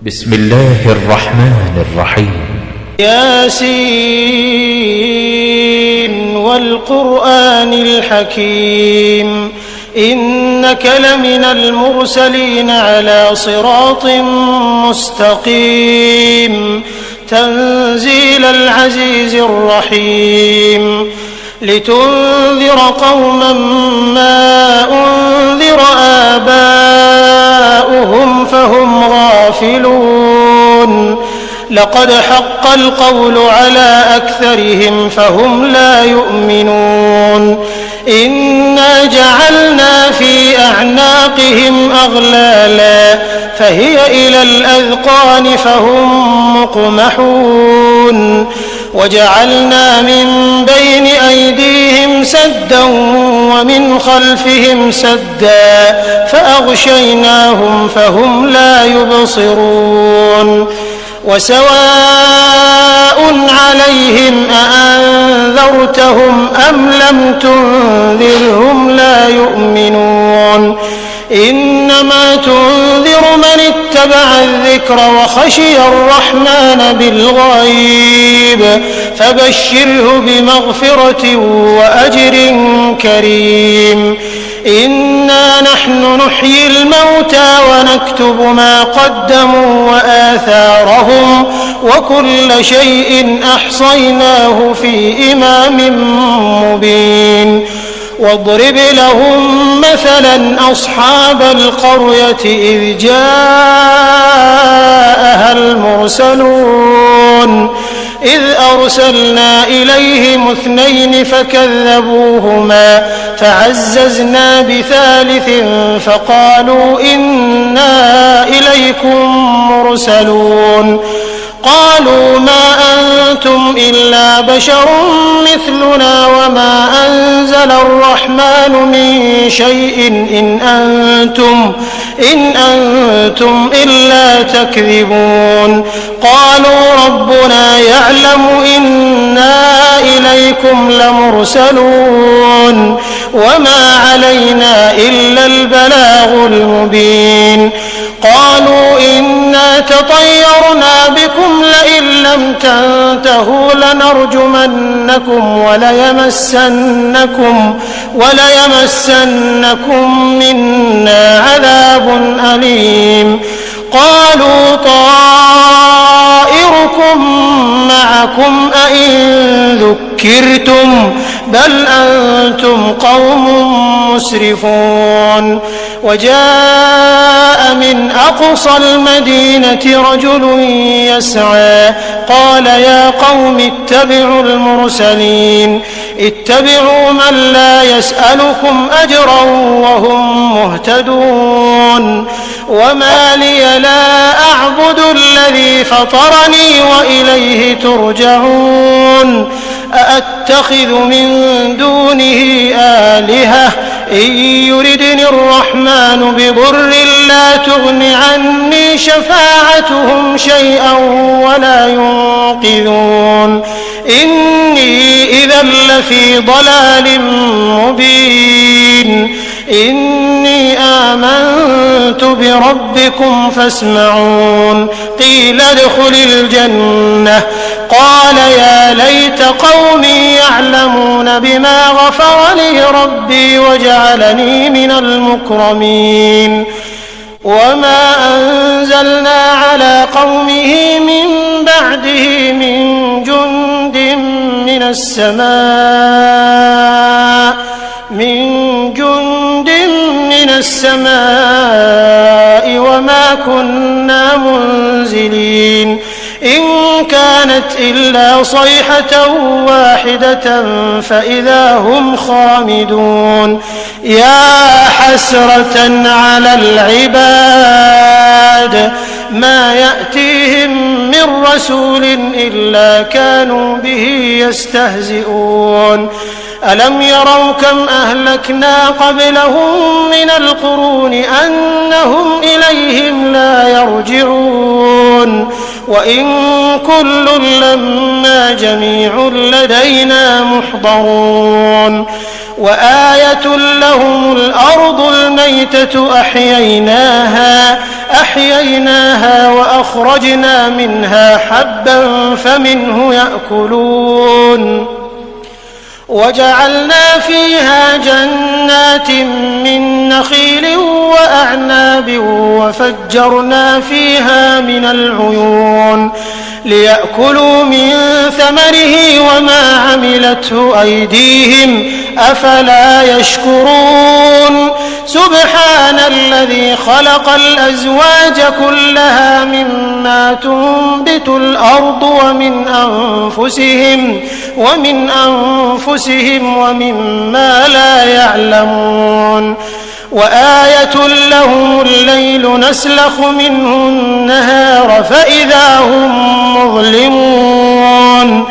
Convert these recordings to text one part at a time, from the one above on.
بسم الله الرحمن الرحيم. ياسين والقرآن الحكيم إنك لمن المرسلين على صراط مستقيم تنزيل العزيز الرحيم لتنذر قوما ما أنذر آباؤهم فهم غافلون لقد حق القول على أكثرهم فهم لا يؤمنون إنا جعلنا في أعناقهم أغلالا فهي إلى الأذقان فهم مقمحون وجعلنا من بين أيديهم سدا ومن خلفهم سدا فأغشيناهم فهم لا يبصرون وسواء عليهم أأنذرتهم أم لم تنذرهم لا يؤمنون إنما تنذر من اتبع الذكر وخشي الرحمن بالغيب فبشره بمغفرة وأجر كريم إنا نحن نحيي الموتى ونكتب ما قدموا وآثارهم وكل شيء أحصيناه في إمام مبين واضرب لهم مثلا أصحاب القرية إذ جاءها المرسلون إذ أرسلنا إليهم 2 فكذبوهما فعززنا بثالث فقالوا إنا إليكم مرسلون قالوا ما أنتم إلا بشر مثلنا وما أنزل الرحمن من شيء إن أنتم إلا تكذبون قالوا ربنا يعلم إنا إليكم لمرسلون وما علينا إلا البلاغ المبين قالوا إنا تطيرنا بكم لئن لم تنتهوا لنرجمنكم وليمسنكم منا عذاب أليم قالوا طائركم معكم أئن ذكرتم بل أنتم قوم مسرفون وجاء من أقصى المدينة رجل يسعى قال يا قوم اتبعوا المرسلين اتبعوا من لا يسألكم أجرا وهم مهتدون وما لي لا أعبد الذي فطرني وإليه ترجعون أأتخذ من دونه آلهة إن يردني الرحمن بضر لا تغن عني شفاعتهم شيئا ولا ينقذون إني إذا لفي ضلال مبين إني آمنت بربكم فاسمعون قيل ادخل الجنة قال يا ليت قومي يعلمون بما غفر لي ربي وجعلني من المكرمين وما أنزلنا على قومه من بعده من جند من السماء وما كنا منزلين إن كانت إلا صيحة واحدة فإذا هم خامدون يا حسرة على العباد ما يأتيهم من رسول إلا كانوا به يستهزئون ألم يروا كم أهلكنا قبلهم من القرون أنهم إليهم لا يرجعون يعملون وإن كل لما جميع لدينا محضرون وآية لهم الأرض الميتة أحييناها وأخرجنا منها حبا فمنه يأكلون وجعلنا فيها جنات من نخيل وأعناب وفجرنا فيها من العيون ليأكلوا من ثمره وما عملته أيديهم أفلا يشكرون سبحان الذي خلق الأزواج كلها مما تنبت الأرض ومن أنفسهم ومما لا يعلمون وآية لهم الليل نسلخ منه النهار فإذا هم مظلمون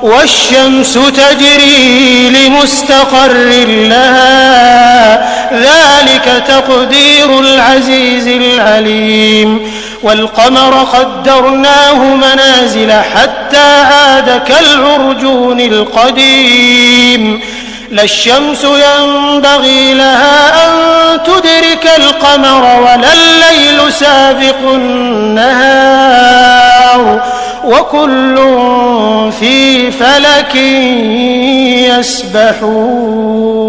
والشمس تجري لمستقر لها ذلك تقدير العزيز العليم والقمر قدرناه منازل حتى عاد كالعرجون القديم لا الشمس ينبغي لها أن تدرك القمر ولا الليل سابق النهار وكل في فلك يسبحون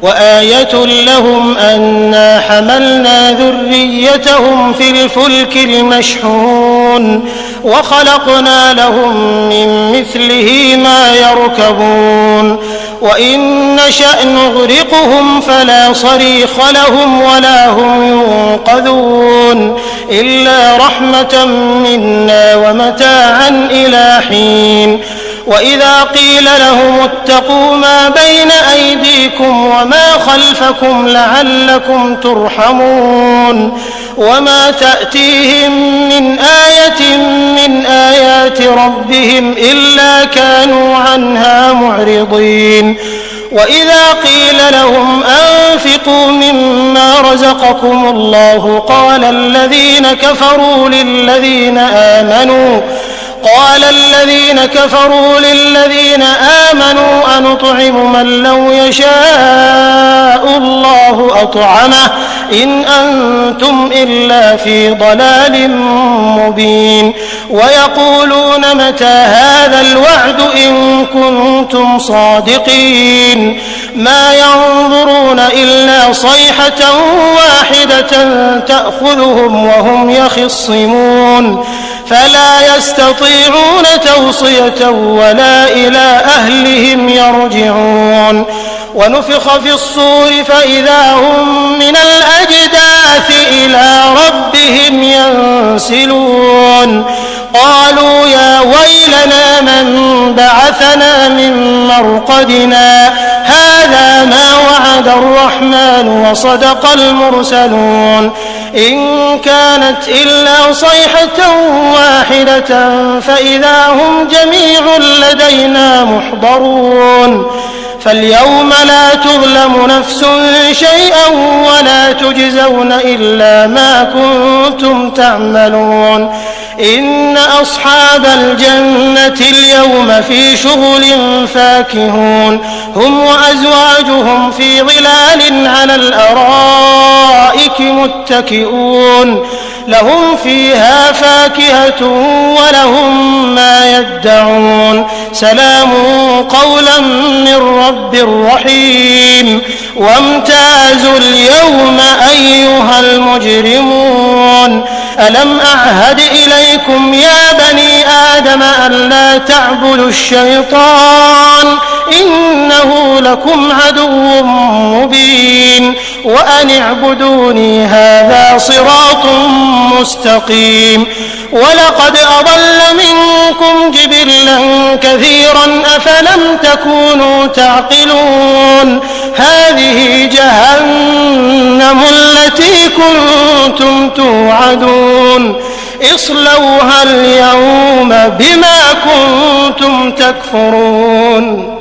وآية لهم أنا حملنا ذريتهم في الفلك المشحون وخلقنا لهم من مثله ما يركبون وإن نشأ نغرقهم فلا صريخ لهم ولا هم ينقذون إلا رحمة منا ومتاعا إلى حين وإذا قيل لهم اتقوا ما بين أيديكم وما خلفكم لعلكم ترحمون وما تأتيهم من آية من آيات ربهم إلا كانوا عنها معرضين وإذا قيل لهم أنفقوا مما رزقكم الله قال الذين كفروا للذين آمنوا أنطعم من لو يشاء الله أطعمه إن أنتم إلا في ضلال مبين ويقولون متى هذا الوعد إن كنتم صادقين ما ينظرون إلا صيحة واحدة تأخذهم وهم يخصمون فلا يستطيعون توصية ولا إلى أهلهم يرجعون ونفخ في الصور فإذا هم من الأجداث إلى ربهم ينسلون قالوا يا ويلنا من بعثنا من مرقدنا هذا ما وعد الرحمن وصدق المرسلون إن كانت إلا صيحة واحدة فإذا هم جميع لدينا محضرون فاليوم لا تظلم نفس شيئا ولا تجزون إلا ما كنتم تعملون إن أصحاب الجنة اليوم في شغل فاكهون هم وأزواجهم في ظلال على الأرائك متكئون لهم فيها فاكهة ولهم ما يدعون سلام قولا من رب رحيم وامتازوا اليوم أيها المجرمون ألم أعهد إليكم يا بني آدم ألا تعبدوا الشيطان إنه لكم عدو مبين وأن اعبدوني هذا صراط مستقيم ولقد أضل منكم جبلا كثيرا أفلم تكونوا تعقلون هذه جهنم التي كنتم توعدون اصلوها اليوم بما كنتم تكفرون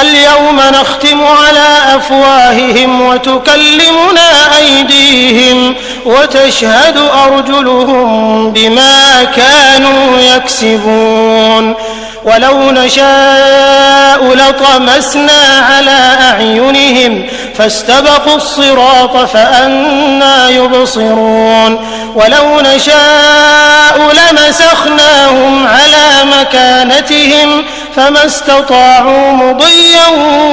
اليوم نختم على أفواههم وتكلمنا أيديهم وتشهد أرجلهم بما كانوا يكسبون ولو نشاء لطمسنا على أعينهم فاستبقوا الصراط فأنى يبصرون ولو نشاء لمسخناهم على مكانتهم فما استطاعوا مضيا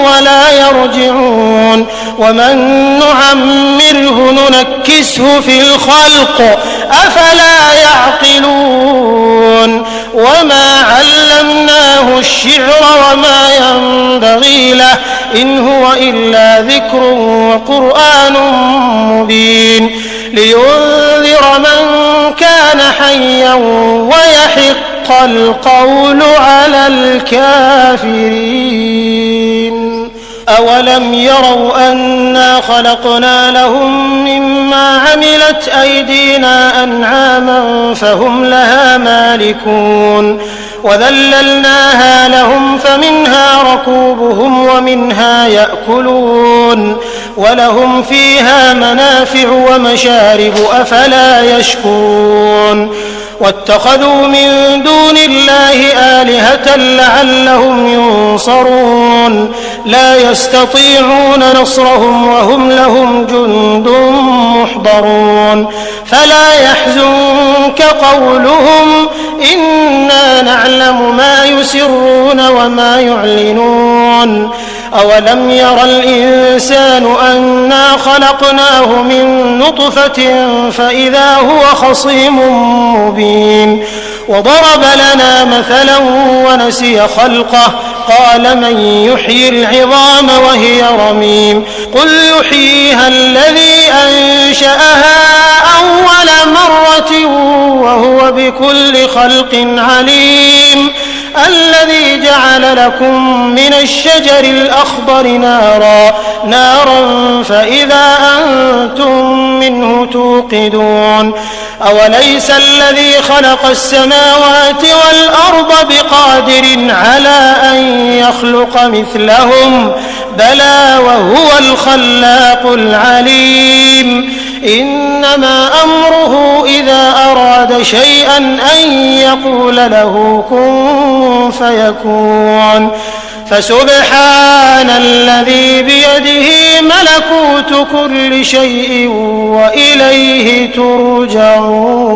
ولا يرجعون ومن نعمره ننكسه في الخلق أفلا يعقلون وما علمناه الشعر وما ينبغي له إن هو إلا ذكر وقرآن مبين لينذر من كان حيا ويحق القول على الكافرين أولم يروا أنا خلقنا لهم مما عملت أيدينا أنعاما فهم لها مالكون وذللناها لهم فمنها ركوبهم ومنها يأكلون ولهم فيها منافع ومشارب أفلا يشكرون واتخذوا من دون الله آلهة لعلهم ينصرون لا يستطيعون نصرهم وهم لهم جند محضرون فلا يحزنك قولهم إنا نعلم ما يسرون وما يعلنون أولم ير الإنسان أنا خلقناه من نطفة فإذا هو خصيم مبين وضرب لنا مثلا ونسي خلقه قال من يحيي العظام وهي رميم قل يحييها الذي أنشأها أول مرة وهو بكل خلق عليم الذي جعل لكم من الشجر الأخضر نارا فإذا أنتم منه توقدون أوليس الذي خلق السماوات والأرض بقادر على أن يخلق مثلهم بلى وهو الخلاق العليم إنما أمره إذا أراد شيئا أن يقول له كن فيكون فسبحان الذي بيده ملكوت كل شيء وإليه ترجعون.